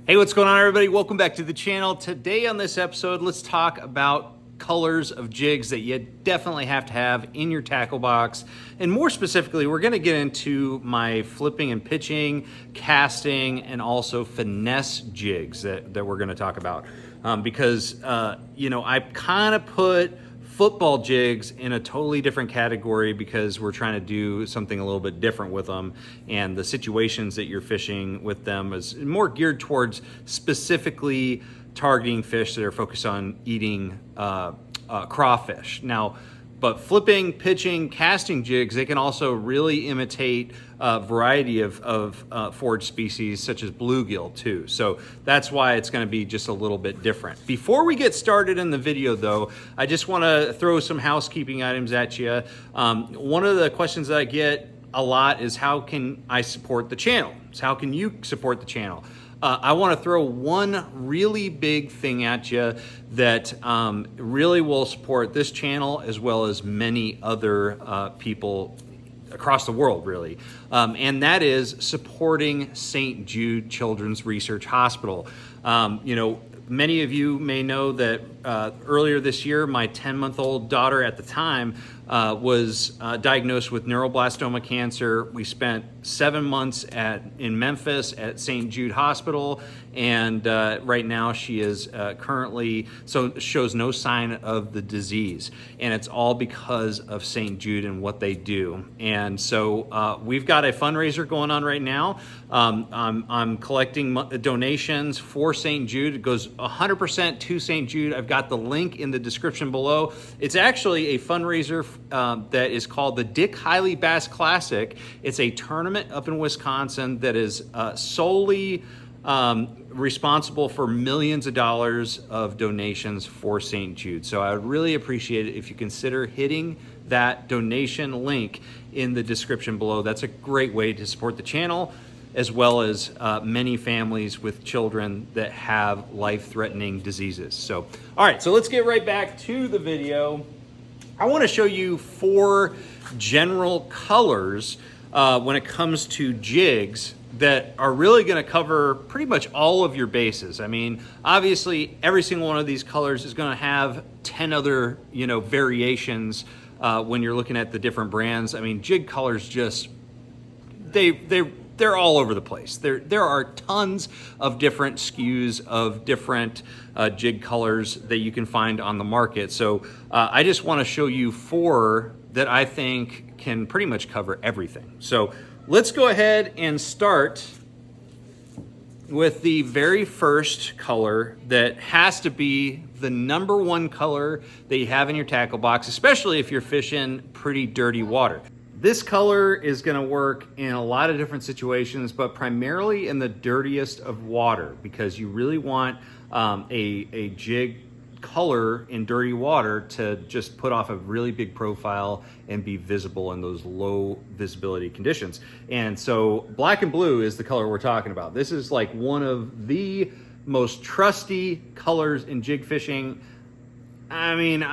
Hey, what's going on, everybody? Welcome back to the channel. Today on this episode, let's talk about colors of jigs that you definitely have to have in your tackle box. And more specifically, we're gonna get into my flipping and pitching, casting, and also finesse jigs that we're gonna talk about. Because I kind of put football jigs in a totally different category because we're trying to do something a little bit different with them, and the situations that you're fishing with them is more geared towards specifically targeting fish that are focused on eating crawfish. Now, but flipping, pitching, casting jigs, they can also really imitate a variety of forage species such as bluegill too. So that's why it's going to be just a little bit different. Before we get started in the video though, I just want to throw some housekeeping items at you. One of the questions that I get a lot is how can I support the channel? So how can you support the channel? I want to throw one really big thing at you that really will support this channel as well as many other people across the world, really. And that is supporting St. Jude Children's Research Hospital. Many of you may know that earlier this year, my 10-month-old daughter at the time was diagnosed with neuroblastoma cancer. We spent 7 months in Memphis at St. Jude Hospital, and right now she is currently, shows no sign of the disease. And it's all because of St. Jude and what they do. And so we've got a fundraiser going on right now. I'm collecting donations for St. Jude. It goes 100% to St. Jude. I've got the link in the description below. It's actually a fundraiser that is called the Dick Hiley Bass Classic. It's a tournament up in Wisconsin that is solely responsible for millions of dollars of donations for St. Jude. So I would really appreciate it if you consider hitting that donation link in the description below. That's a great way to support the channel, as well as many families with children that have life-threatening diseases. So, all right, so let's get right back to the video. I want to show you 4 general colors when it comes to jigs that are really going to cover pretty much all of your bases. I mean, obviously, every single one of these colors is going to have 10 other, variations when you're looking at the different brands. I mean, jig colors just, they're all over the place. There are tons of different SKUs of different jig colors that you can find on the market. So I just want to show you 4 that I think can pretty much cover everything. So let's go ahead and start with the very first color that has to be the #1 color that you have in your tackle box, especially if you're fishing pretty dirty water. This color is going to work in a lot of different situations, but primarily in the dirtiest of water, because you really want a jig color in dirty water to just put off a really big profile and be visible in those low visibility conditions. And so black and blue is the color we're talking about. This is like one of the most trusty colors in jig fishing. I mean,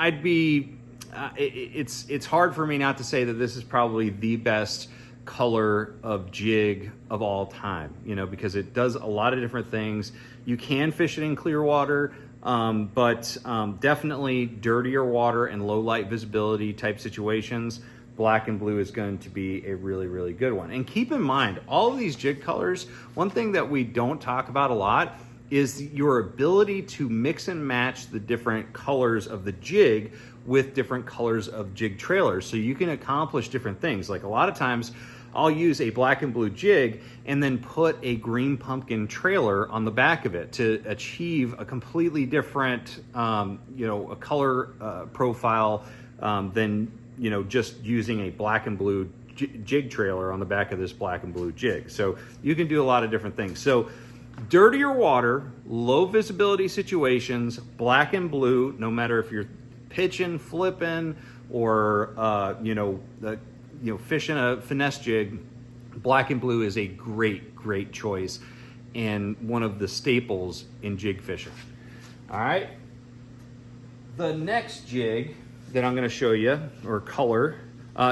it's hard for me not to say that this is probably the best color of jig of all time, because it does a lot of different things. You can fish it in clear water, but definitely dirtier water and low light visibility type situations, black and blue is going to be a really, really good one. And keep in mind, all of these jig colors, one thing that we don't talk about a lot is your ability to mix and match the different colors of the jig with different colors of jig trailers, so you can accomplish different things. Like a lot of times I'll use a black and blue jig and then put a green pumpkin trailer on the back of it to achieve a completely different a color profile than just using a black and blue jig trailer on the back of this black and blue jig. So you can do a lot of different things. So dirtier water, low visibility situations, black and blue, no matter if you're pitching, flipping, or fishing a finesse jig, black and blue is a great choice and one of the staples in jig fishing. All right, the next jig that I'm going to show you, or color,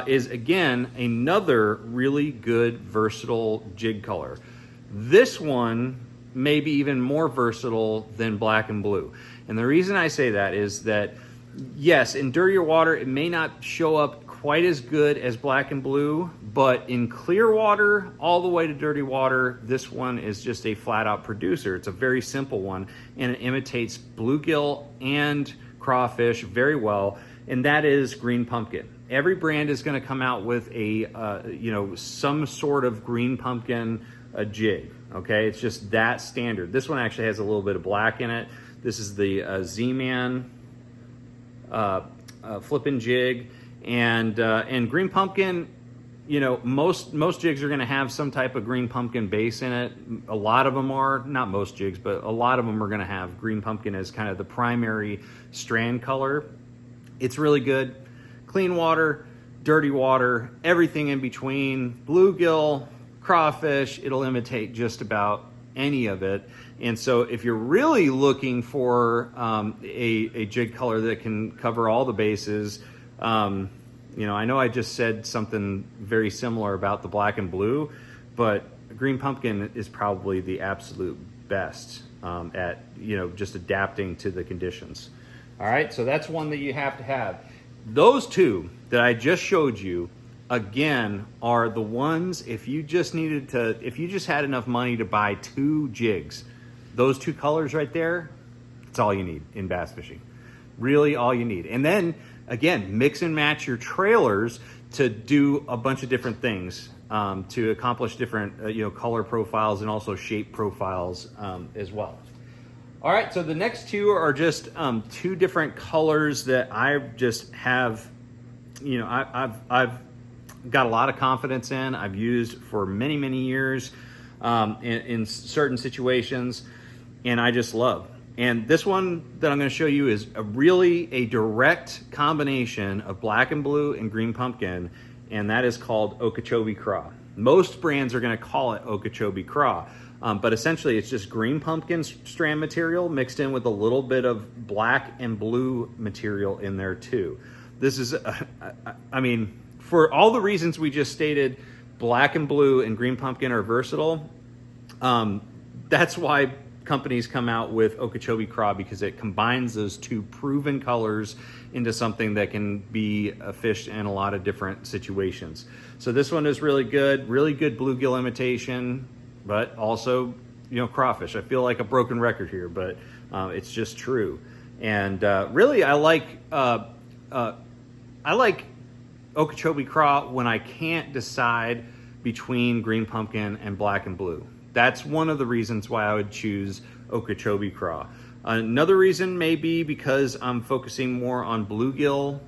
is again another really good versatile jig color. This one maybe even more versatile than black and blue. And the reason I say that is that, yes, in dirtier water, it may not show up quite as good as black and blue, but in clear water, all the way to dirty water, this one is just a flat out producer. It's a very simple one, and it imitates bluegill and crawfish very well, and that is green pumpkin. Every brand is going to come out with a, some sort of green pumpkin jig, okay? It's just that standard. This one actually has a little bit of black in it. This is the Z-Man flipping jig, and green pumpkin, most jigs are going to have some type of green pumpkin base in it. A lot of them are, not most jigs, but a lot of them are going to have green pumpkin as kind of the primary strand color. It's really good. Clean water, dirty water, everything in between, bluegill, crawfish, it'll imitate just about any of it. And so if you're really looking for a jig color that can cover all the bases, I know I just said something very similar about the black and blue, but green pumpkin is probably the absolute best at, just adapting to the conditions. All right, so that's one that you have to have. Those two that I just showed you, again, are the ones, if you just had enough money to buy 2 jigs, those 2 colors right there, that's all you need in bass fishing. Really all you need. And then, again, mix and match your trailers to do a bunch of different things, to accomplish different color profiles and also shape profiles as well. All right, so the next 2 are just 2 different colors that I just have, I've got a lot of confidence in. I've used for many, many years in certain situations, and I just love. And this one that I'm going to show you is a direct combination of black and blue and green pumpkin, and that is called Okobe Craw. Most brands are going to call it Okobe Craw, but essentially it's just green pumpkin strand material mixed in with a little bit of black and blue material in there too. This is, for all the reasons we just stated, black and blue and green pumpkin are versatile. That's why companies come out with Okobe Craw, because it combines those 2 proven colors into something that can be fished in a lot of different situations. So this one is really good bluegill imitation, but also, crawfish. I feel like a broken record here, but it's just true. And really, I like Okobe Craw when I can't decide between green pumpkin and black and blue. That's one of the reasons why I would choose Okobe Craw. Another reason may be because I'm focusing more on bluegill,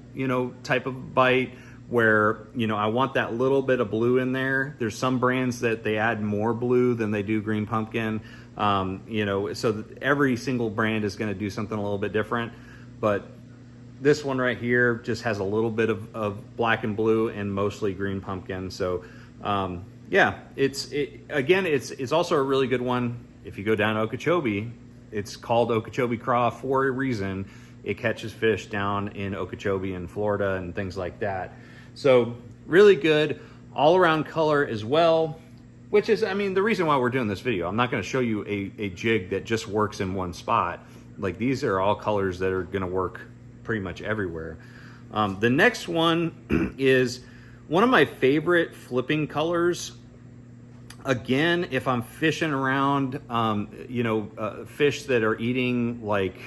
type of bite, where, I want that little bit of blue in there. There's some brands that they add more blue than they do green pumpkin. So every single brand is going to do something a little bit different. But this one right here just has a little bit of black and blue and mostly green pumpkin. So, yeah, it's also a really good one. If you go down to Okeechobee, it's called Okobe Craw for a reason. It catches fish down in Okeechobee in Florida and things like that. So really good all around color as well, which is, the reason why we're doing this video. I'm not going to show you a jig that just works in one spot. Like, these are all colors that are going to work pretty much everywhere. The next one is one of my favorite flipping colors. Again, if I'm fishing around, fish that are eating like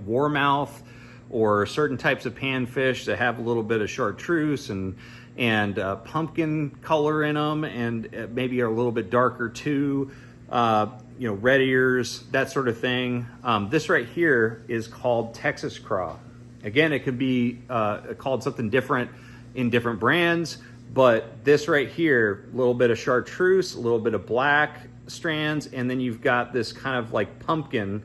warmouth or certain types of panfish that have a little bit of chartreuse and pumpkin color in them, and maybe are a little bit darker too, red ears, that sort of thing. This right here is called Texas Craw. Again, it could be called something different in different brands, but this right here, a little bit of chartreuse, a little bit of black strands, and then you've got this kind of like pumpkin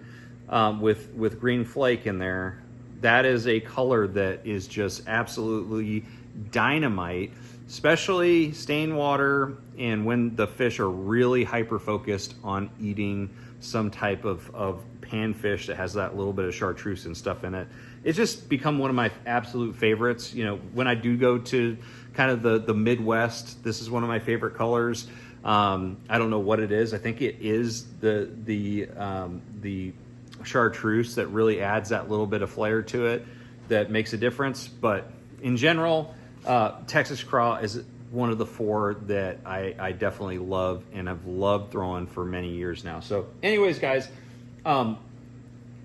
with green flake in there. That is a color that is just absolutely dynamite, especially stain water and when the fish are really hyper focused on eating some type of panfish that has that little bit of chartreuse and stuff in it. It's just become one of my absolute favorites. When I do go to kind of the Midwest, this is one of my favorite colors. I don't know what it is. I think it is the chartreuse that really adds that little bit of flair to it that makes a difference. But in general, Texas Craw is one of the 4 that I definitely love and I've loved throwing for many years now. So anyways, guys,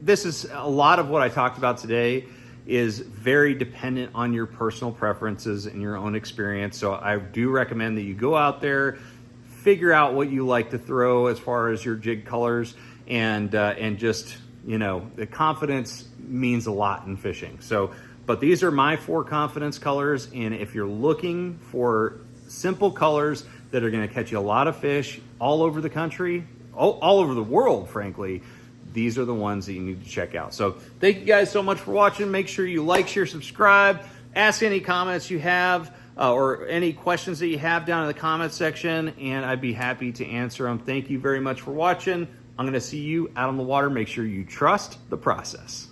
this is a lot of what I talked about today is very dependent on your personal preferences and your own experience. So I do recommend that you go out there, figure out what you like to throw as far as your jig colors, and just, you know, the confidence means a lot in fishing. So, but these are my 4 confidence colors, and if you're looking for simple colors that are going to catch you a lot of fish all over the country, all over the world, frankly, these are the ones that you need to check out. So thank you guys so much for watching. Make sure you like, share, subscribe, ask any comments you have or any questions that you have down in the comment section, and I'd be happy to answer them. Thank you very much for watching. I'm going to see you out on the water. Make sure you trust the process.